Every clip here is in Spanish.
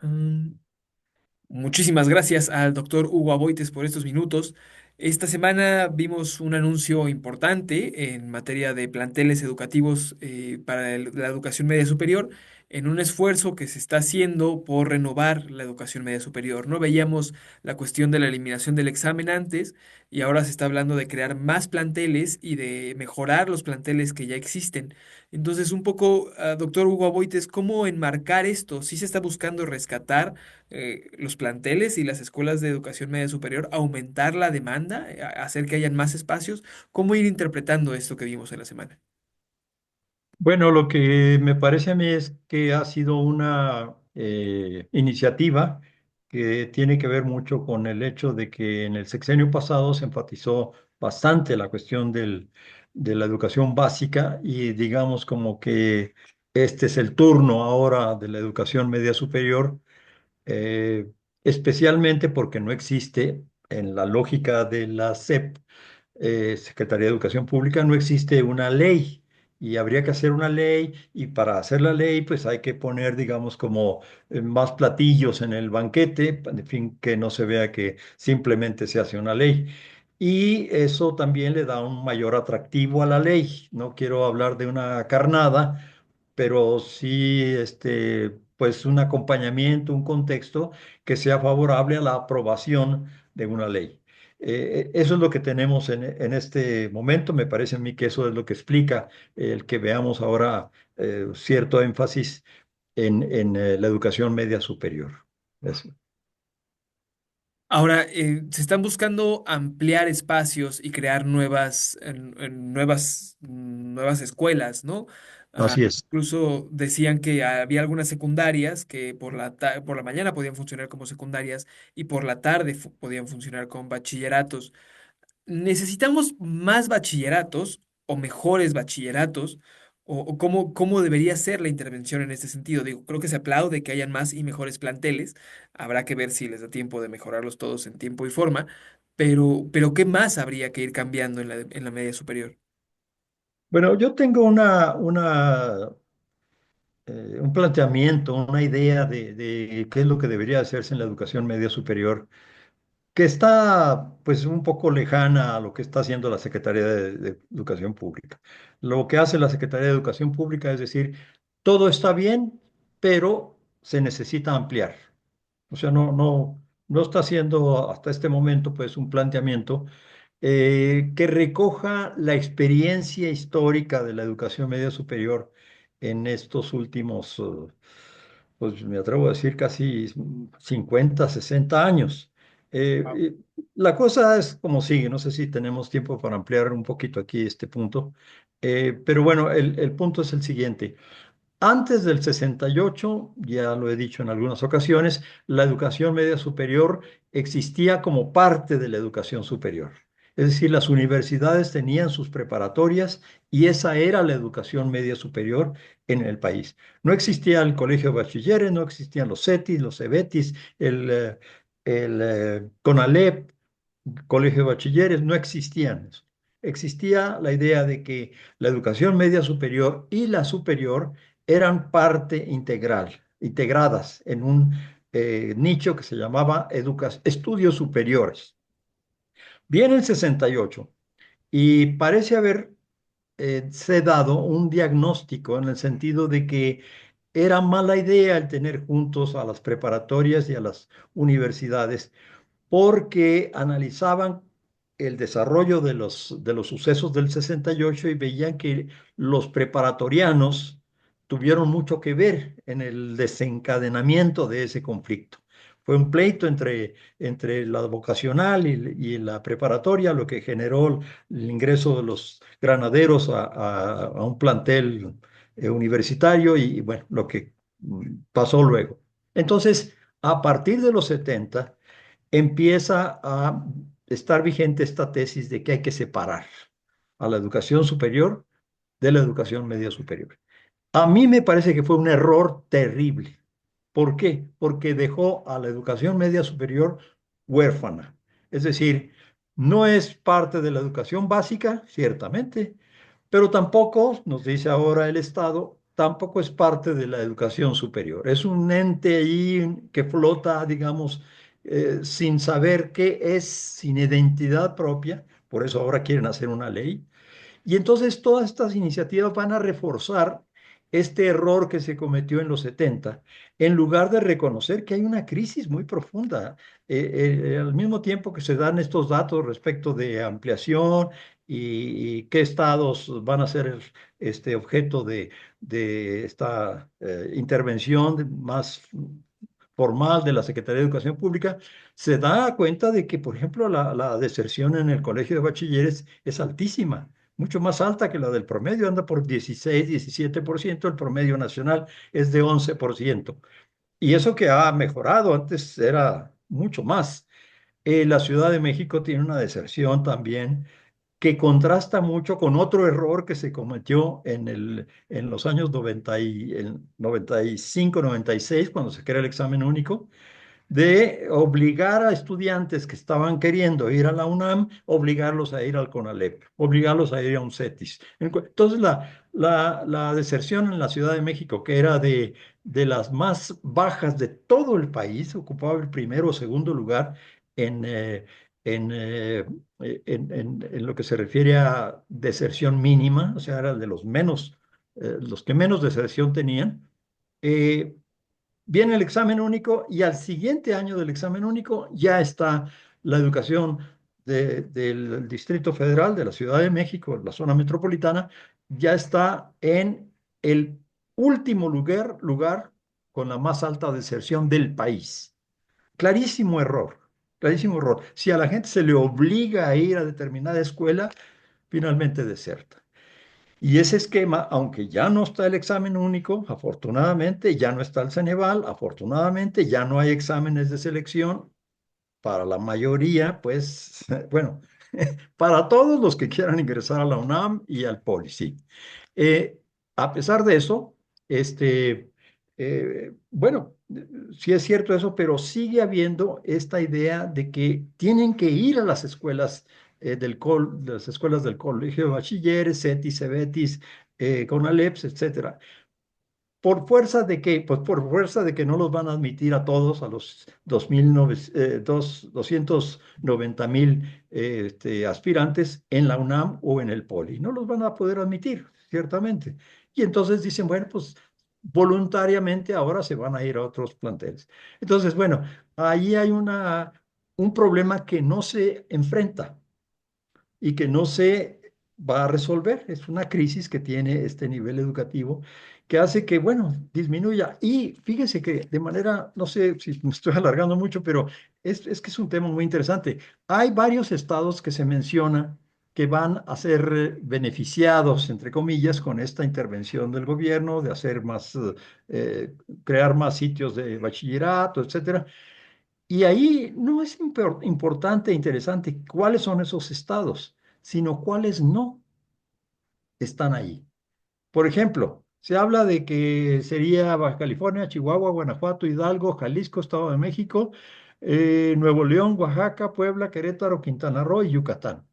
Mm, Muchísimas gracias al doctor Hugo Aboites por estos minutos. Esta semana vimos un anuncio importante en materia de planteles educativos para la educación media superior, en un esfuerzo que se está haciendo por renovar la educación media superior. No veíamos la cuestión de la eliminación del examen antes y ahora se está hablando de crear más planteles y de mejorar los planteles que ya existen. Entonces, un poco, doctor Hugo Aboites, ¿cómo enmarcar esto? ¿Sí se está buscando rescatar los planteles y las escuelas de educación media superior, aumentar la demanda, hacer que hayan más espacios? ¿Cómo ir interpretando esto que vimos en la semana? Bueno, lo que me parece a mí es que ha sido una iniciativa que tiene que ver mucho con el hecho de que en el sexenio pasado se enfatizó bastante la cuestión de la educación básica y digamos como que este es el turno ahora de la educación media superior, eh, especialmente porque no existe en la lógica de la SEP, Secretaría de Educación Pública, no existe una ley y habría que hacer una ley y para hacer la ley pues hay que poner, digamos, como más platillos en el banquete, en fin, que no se vea que simplemente se hace una ley. Y eso también le da un mayor atractivo a la ley. No quiero hablar de una carnada, pero sí, pues un acompañamiento, un contexto que sea favorable a la aprobación de una ley. Eso es lo que tenemos en este momento. Me parece a mí que eso es lo que explica el que veamos ahora cierto énfasis en la educación media superior. Eso. Ahora, se están buscando ampliar espacios y crear nuevas escuelas, ¿no? Así es. Incluso decían que había algunas secundarias que por la mañana podían funcionar como secundarias y por la tarde podían funcionar como bachilleratos. ¿Necesitamos más bachilleratos o mejores bachilleratos? ¿O cómo debería ser la intervención en este sentido? Digo, creo que se aplaude que hayan más y mejores planteles. Habrá que ver si les da tiempo de mejorarlos todos en tiempo y forma. Pero ¿qué más habría que ir cambiando en la media superior? Bueno, yo tengo un planteamiento, una idea de qué es lo que debería hacerse en la educación media superior, que está pues un poco lejana a lo que está haciendo la Secretaría de Educación Pública. Lo que hace la Secretaría de Educación Pública es decir, todo está bien, pero se necesita ampliar. O sea, no está haciendo hasta este momento pues un planteamiento que recoja la experiencia histórica de la educación media superior en estos últimos, pues me atrevo a decir casi 50, 60 años. La cosa es como sigue, no sé si tenemos tiempo para ampliar un poquito aquí este punto, pero bueno, el punto es el siguiente. Antes del 68, ya lo he dicho en algunas ocasiones, la educación media superior existía como parte de la educación superior. Es decir, las universidades tenían sus preparatorias y esa era la educación media superior en el país. No existía el colegio de bachilleres, no existían los CETIS, los CEBETIS, el CONALEP, colegio de bachilleres, no existían eso. Existía la idea de que la educación media superior y la superior eran parte integral, integradas en un nicho que se llamaba estudios superiores. Viene el 68 y parece haber se dado un diagnóstico en el sentido de que era mala idea el tener juntos a las preparatorias y a las universidades porque analizaban el desarrollo de los sucesos del 68 y veían que los preparatorianos tuvieron mucho que ver en el desencadenamiento de ese conflicto. Fue un pleito entre la vocacional y la preparatoria, lo que generó el ingreso de los granaderos a un plantel universitario y bueno, lo que pasó luego. Entonces, a partir de los 70 empieza a estar vigente esta tesis de que hay que separar a la educación superior de la educación media superior. A mí me parece que fue un error terrible. ¿Por qué? Porque dejó a la educación media superior huérfana. Es decir, no es parte de la educación básica, ciertamente, pero tampoco, nos dice ahora el Estado, tampoco es parte de la educación superior. Es un ente ahí que flota, digamos, sin saber qué es, sin identidad propia. Por eso ahora quieren hacer una ley. Y entonces todas estas iniciativas van a reforzar este error que se cometió en los 70, en lugar de reconocer que hay una crisis muy profunda. Al mismo tiempo que se dan estos datos respecto de ampliación y qué estados van a ser objeto de esta intervención más formal de la Secretaría de Educación Pública, se da cuenta de que, por ejemplo, la deserción en el colegio de bachilleres es altísima, mucho más alta que la del promedio, anda por 16, 17%, el promedio nacional es de 11%. Y eso que ha mejorado, antes era mucho más. La Ciudad de México tiene una deserción también que contrasta mucho con otro error que se cometió en los años 95, 96, cuando se crea el examen único, de obligar a estudiantes que estaban queriendo ir a la UNAM, obligarlos a ir al CONALEP, obligarlos a ir a un CETIS. Entonces, la deserción en la Ciudad de México, que era de las más bajas de todo el país, ocupaba el primero o segundo lugar en, en, eh, en lo que se refiere a deserción mínima, o sea, era de los menos, los que menos deserción tenían. eh, Viene el examen único y al siguiente año del examen único ya está la educación del Distrito Federal, de la Ciudad de México, la zona metropolitana, ya está en el último lugar con la más alta deserción del país. Clarísimo error, clarísimo error. Si a la gente se le obliga a ir a determinada escuela, finalmente deserta. Y ese esquema, aunque ya no está el examen único, afortunadamente, ya no está el Ceneval, afortunadamente, ya no hay exámenes de selección para la mayoría, pues, bueno, para todos los que quieran ingresar a la UNAM y al POLI, sí. Eh, a pesar de eso, bueno, sí es cierto eso, pero sigue habiendo esta idea de que tienen que ir a las escuelas de las escuelas del Colegio de Bachilleres, CETIS, CEBETIS, CONALEPS, etcétera. ¿Por fuerza de qué? Pues por fuerza de que no los van a admitir a todos, a los 290,000 aspirantes en la UNAM o en el POLI. No los van a poder admitir, ciertamente. Y entonces dicen, bueno, pues voluntariamente ahora se van a ir a otros planteles. Entonces, bueno, ahí hay un problema que no se enfrenta y que no se va a resolver. Es una crisis que tiene este nivel educativo que hace que, bueno, disminuya. Y fíjese que de manera, no sé si me estoy alargando mucho, pero es que es un tema muy interesante. Hay varios estados que se menciona que van a ser beneficiados, entre comillas, con esta intervención del gobierno de hacer más, crear más sitios de bachillerato, etcétera. Y ahí no es importante e interesante cuáles son esos estados, sino cuáles no están ahí. Por ejemplo, se habla de que sería Baja California, Chihuahua, Guanajuato, Hidalgo, Jalisco, Estado de México, Nuevo León, Oaxaca, Puebla, Querétaro, Quintana Roo y Yucatán.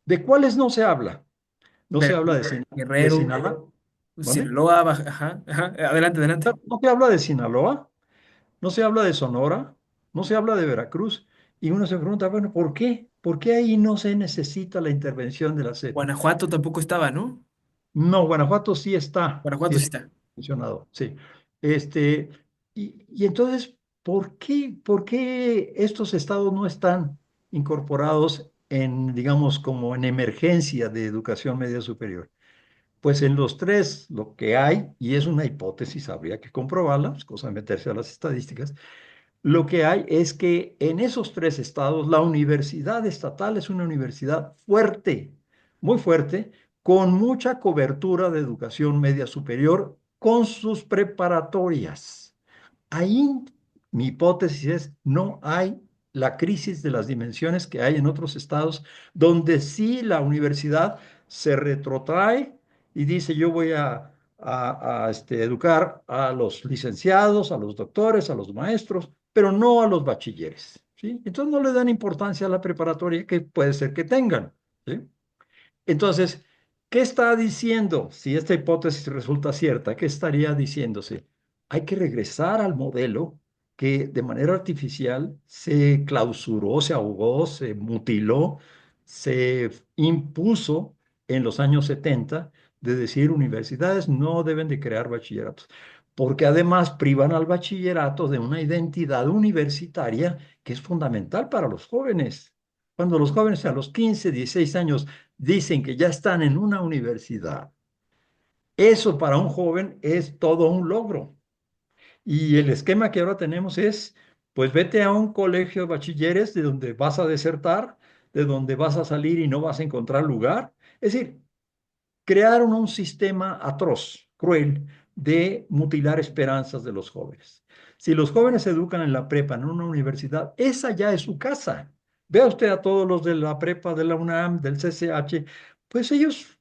¿De cuáles no se habla? No se habla Veracruz, De Guerrero, Sinaloa. ¿Mande? Sinaloa, ajá, ajá. Adelante, adelante. No se habla de Sinaloa, no se habla de Sonora, no se habla de Veracruz. Y uno se pregunta, bueno, ¿por qué? ¿Por qué ahí no se necesita la intervención de la CETI? Guanajuato tampoco estaba, ¿no? No, Guanajuato sí Guanajuato sí está está. mencionado, sí. Este, y entonces, por qué estos estados no están incorporados en, digamos, como en emergencia de educación media superior? Pues en los tres lo que hay, y es una hipótesis, habría que comprobarla, es cosa de meterse a las estadísticas, lo que hay es que en esos tres estados la universidad estatal es una universidad fuerte, muy fuerte, con mucha cobertura de educación media superior, con sus preparatorias. Ahí mi hipótesis es, no hay la crisis de las dimensiones que hay en otros estados, donde sí la universidad se retrotrae y dice, yo voy a educar a los licenciados, a los doctores, a los maestros, pero no a los bachilleres, ¿sí? Entonces no le dan importancia a la preparatoria que puede ser que tengan, ¿sí? Entonces, ¿Qué está diciendo? Si esta hipótesis resulta cierta, ¿qué estaría diciéndose? Hay que regresar al modelo que de manera artificial se clausuró, se ahogó, se mutiló, se impuso en los años 70 de decir universidades no deben de crear bachilleratos, porque además privan al bachillerato de una identidad universitaria que es fundamental para los jóvenes. Cuando los jóvenes a los 15, 16 años dicen que ya están en una universidad, eso para un joven es todo un logro. Y el esquema que ahora tenemos es, pues vete a un colegio de bachilleres de donde vas a desertar, de donde vas a salir y no vas a encontrar lugar. Es decir, crearon un sistema atroz, cruel, de mutilar esperanzas de los jóvenes. Si los jóvenes se educan en la prepa, en una universidad, esa ya es su casa. Vea usted a todos los de la prepa, de la UNAM, del CCH, pues ellos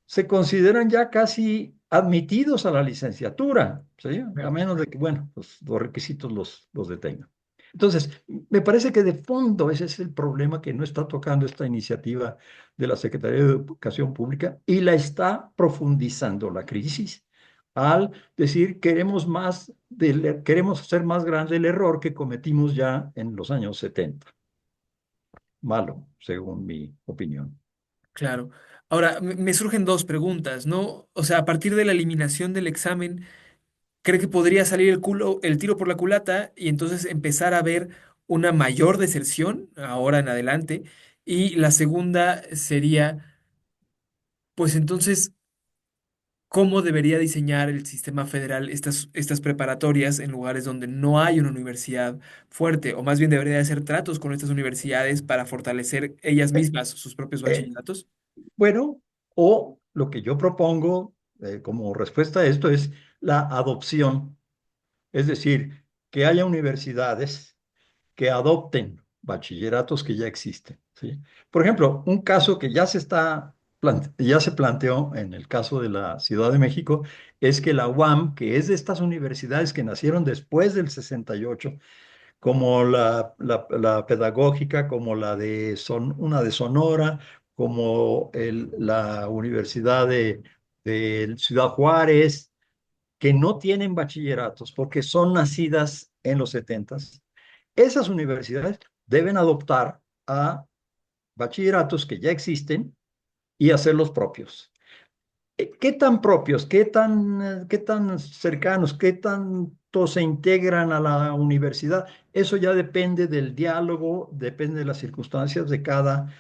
se consideran ya casi admitidos a la licenciatura, ¿sí? A Claro. menos de que, bueno, pues, los requisitos los detengan. Entonces, me parece que de fondo ese es el problema que no está tocando esta iniciativa de la Secretaría de Educación Pública y la está profundizando la crisis al decir queremos hacer más grande el error que cometimos ya en los años 70. Malo, según mi opinión. Claro. Ahora, me surgen dos preguntas, ¿no? O sea, a partir de la eliminación del examen, ¿cree que podría salir el tiro por la culata y entonces empezar a ver una mayor deserción ahora en adelante? Y la segunda sería, pues entonces, ¿cómo debería diseñar el sistema federal estas preparatorias en lugares donde no hay una universidad fuerte? O más bien debería hacer tratos con estas universidades para fortalecer ellas Eh, mismas sus propios eh, bachilleratos. Bueno, o lo que yo propongo como respuesta a esto es la adopción, es decir, que haya universidades que adopten bachilleratos que ya existen, ¿sí? Por ejemplo, un caso que ya se planteó en el caso de la Ciudad de México es que la UAM, que es de estas universidades que nacieron después del 68, como la pedagógica, como una de Sonora, como la Universidad de Ciudad Juárez, que no tienen bachilleratos porque son nacidas en los 70. Esas universidades deben adoptar a bachilleratos que ya existen y hacerlos propios. ¿Qué tan propios, qué tan cercanos, qué tanto se integran a la universidad? Eso ya depende del diálogo, depende de las circunstancias de cada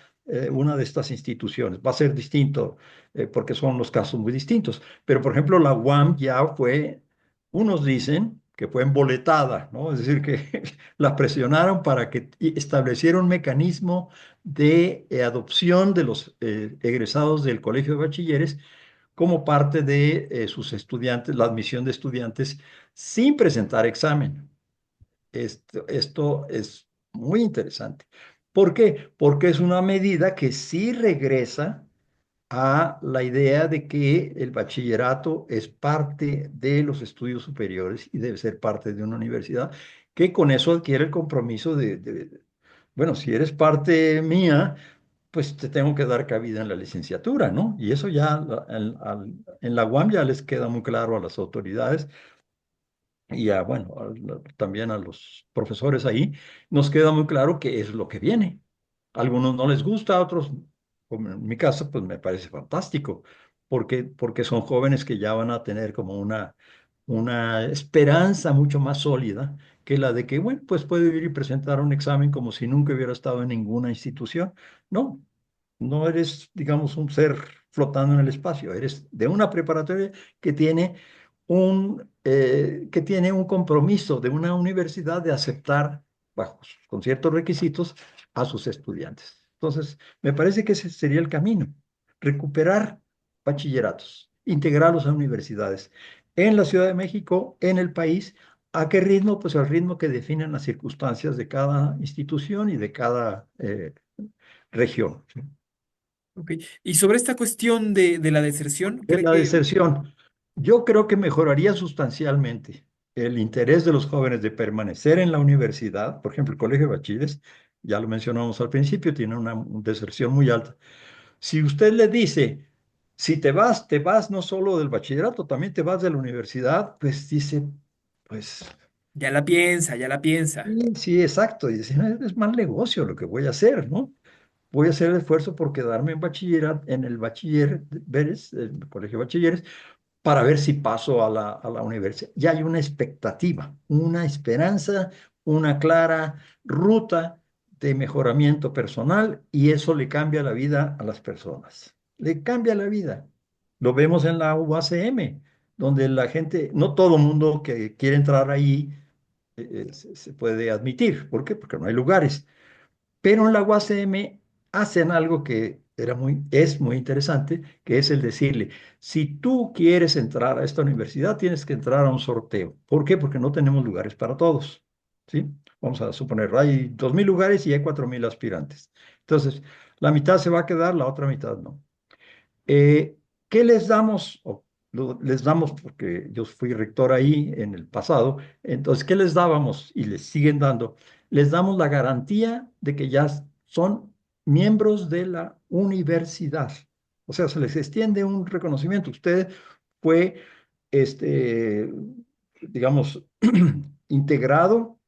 una de estas instituciones. Va a ser distinto porque son los casos muy distintos. Pero, por ejemplo, la UAM ya unos dicen que fue emboletada, ¿no? Es decir, que la presionaron para que estableciera un mecanismo de adopción de los egresados del Colegio de Bachilleres como parte de sus estudiantes, la admisión de estudiantes sin presentar examen. Esto es muy interesante. ¿Por qué? Porque es una medida que sí regresa a la idea de que el bachillerato es parte de los estudios superiores y debe ser parte de una universidad, que con eso adquiere el compromiso bueno, si eres parte mía, pues te tengo que dar cabida en la licenciatura, ¿no? Y eso ya en la UAM ya les queda muy claro a las autoridades y bueno, también a los profesores ahí, nos queda muy claro que es lo que viene. A algunos no les gusta, a otros, como en mi caso, pues me parece fantástico, porque son jóvenes que ya van a tener como una esperanza mucho más sólida que la de que, bueno, pues puede ir y presentar un examen como si nunca hubiera estado en ninguna institución. No, no eres, digamos, un ser flotando en el espacio, eres de una preparatoria que tiene que tiene un compromiso de una universidad de aceptar, con ciertos requisitos, a sus estudiantes. Entonces, me parece que ese sería el camino, recuperar bachilleratos, integrarlos a universidades en la Ciudad de México, en el país. ¿A qué ritmo? Pues al ritmo que definen las circunstancias de cada institución y de cada región. ¿Sí? Ok. Y sobre esta cuestión de la deserción, De ¿cree la que... deserción, yo creo que mejoraría sustancialmente el interés de los jóvenes de permanecer en la universidad. Por ejemplo, el Colegio de Bachilleres, ya lo mencionamos al principio, tiene una deserción muy alta. Si usted le dice, Si te vas no solo del bachillerato, también te vas de la universidad, pues dice, pues Ya la piensa. sí, sí, exacto. Y dice, "No, es mal negocio lo que voy a hacer, ¿no? Voy a hacer el esfuerzo por quedarme en bachillerato, en el bachiller, ¿ves? El colegio de bachilleres, para ver si paso a la universidad. Ya hay una expectativa, una esperanza, una clara ruta de mejoramiento personal y eso le cambia la vida a las personas. Le cambia la vida. Lo vemos en la UACM, donde la gente, no todo mundo que quiere entrar ahí se puede admitir. ¿Por qué? Porque no hay lugares. Pero en la UACM hacen algo que es muy interesante, que es el decirle, si tú quieres entrar a esta universidad, tienes que entrar a un sorteo. ¿Por qué? Porque no tenemos lugares para todos, ¿sí? Vamos a suponer, hay 2.000 lugares y hay 4.000 aspirantes. Entonces, la mitad se va a quedar, la otra mitad no. Eh, ¿Qué les damos? Les damos, porque yo fui rector ahí en el pasado, entonces, ¿qué les dábamos? Y les siguen dando. Les damos la garantía de que ya son miembros de la universidad. O sea, se les extiende un reconocimiento. Usted fue, este, digamos, integrado,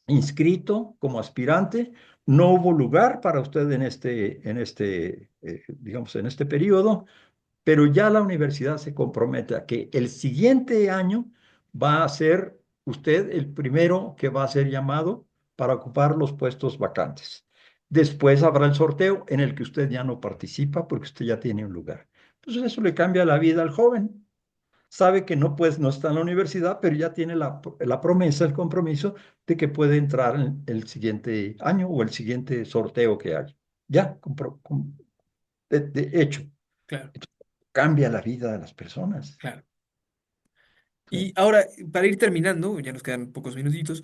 inscrito como aspirante. No hubo lugar para usted digamos, en este periodo, pero ya la universidad se compromete a que el siguiente año va a ser usted el primero que va a ser llamado para ocupar los puestos vacantes. Después habrá el sorteo en el que usted ya no participa porque usted ya tiene un lugar. Entonces eso le cambia la vida al joven. Sabe que no, pues, no está en la universidad, pero ya tiene la promesa, el compromiso de que puede entrar en el siguiente año o el siguiente sorteo que haya. Ya, de hecho, Claro, cambia la vida de las personas. claro. Sí, Y ahora, para ir terminando, ya nos quedan pocos minutitos.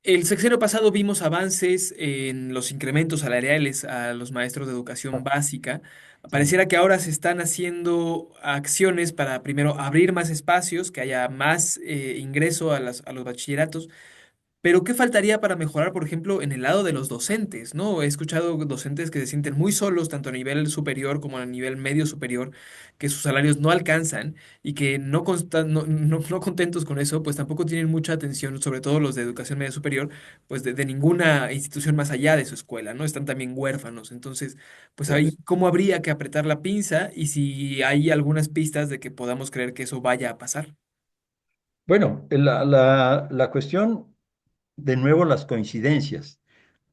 El sexenio pasado vimos avances en los incrementos salariales a los maestros de educación básica. sí. Pareciera que ahora se están haciendo acciones para primero abrir más espacios, que haya más ingreso a a los bachilleratos. Pero ¿qué faltaría para mejorar, por ejemplo, en el lado de los docentes, ¿no? He escuchado docentes que se sienten muy solos, tanto a nivel superior como a nivel medio superior, que sus salarios no alcanzan y que no contentos con eso, pues tampoco tienen mucha atención, sobre todo los de educación media superior, pues de ninguna institución más allá de su escuela, ¿no? Están también huérfanos. Entonces, pues ahí, Yes. ¿cómo habría que apretar la pinza? Y si hay algunas pistas de que podamos creer que eso vaya a pasar. Bueno, la cuestión, de nuevo, las coincidencias.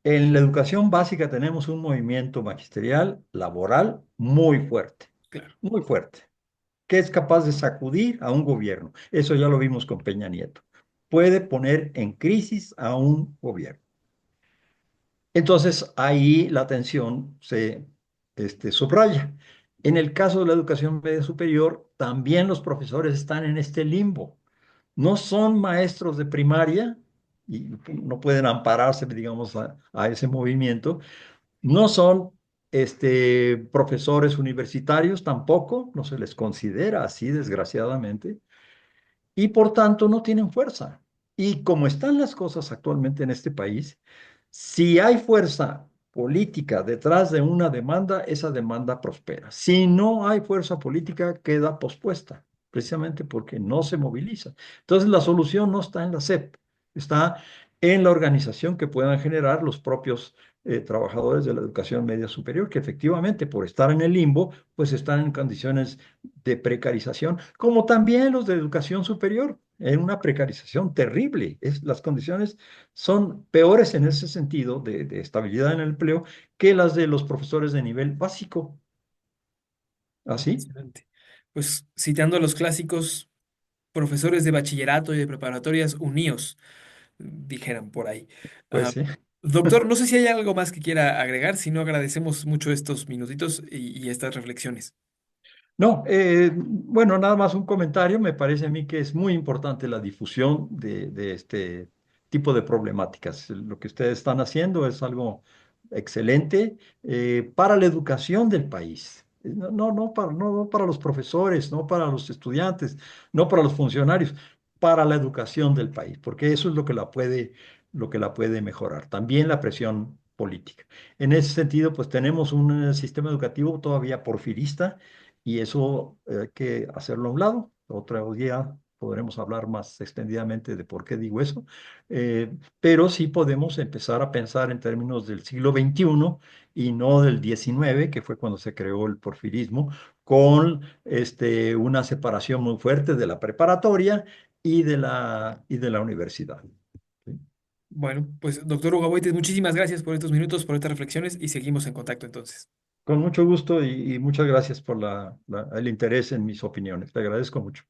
En la educación básica tenemos un movimiento magisterial, laboral, Claro, muy fuerte, que es capaz de sacudir a un gobierno. Eso ya lo vimos con Peña Nieto. Puede poner en crisis a un gobierno. Entonces, ahí la atención se subraya. En el caso de la educación media superior, también los profesores están en este limbo. No son maestros de primaria y no pueden ampararse, digamos, a ese movimiento. No son profesores universitarios tampoco, no se les considera así, desgraciadamente, y por tanto no tienen fuerza. Y como están las cosas actualmente en este país, si hay fuerza política detrás de una demanda, esa demanda prospera. Si no hay fuerza política, queda pospuesta, precisamente porque no se moviliza. Entonces la solución no está en la SEP, está en la organización que puedan generar los propios trabajadores de la educación media superior, que efectivamente por estar en el limbo, pues están en condiciones de precarización, como también los de educación superior, en una precarización terrible. Las condiciones son peores en ese sentido de estabilidad en el empleo que las de los profesores de nivel básico. ¿Así? impresionante. Pues citando a los clásicos, profesores de bachillerato y de preparatorias uníos, dijeran por ahí. Pues Ah, sí. doctor, no sé si hay algo más que quiera agregar, si no agradecemos mucho estos minutitos y estas reflexiones. No, bueno, nada más un comentario. Me parece a mí que es muy importante la difusión de este tipo de problemáticas. Lo que ustedes están haciendo es algo excelente para la educación del país. No para los profesores, no para los estudiantes, no para los funcionarios, para la educación del país, porque eso es lo que la puede mejorar. También la presión política. En ese sentido, pues tenemos un sistema educativo todavía porfirista y eso hay que hacerlo a un lado. Otro día podremos hablar más extendidamente de por qué digo eso, pero sí podemos empezar a pensar en términos del siglo XXI y no del XIX, que fue cuando se creó el porfirismo, con una separación muy fuerte de la preparatoria y de la universidad. ¿Sí? Bueno, pues doctor Hugo Boites, muchísimas gracias por estos minutos, por estas reflexiones y seguimos en contacto entonces. Con mucho gusto y muchas gracias por el interés en mis opiniones. Te agradezco mucho.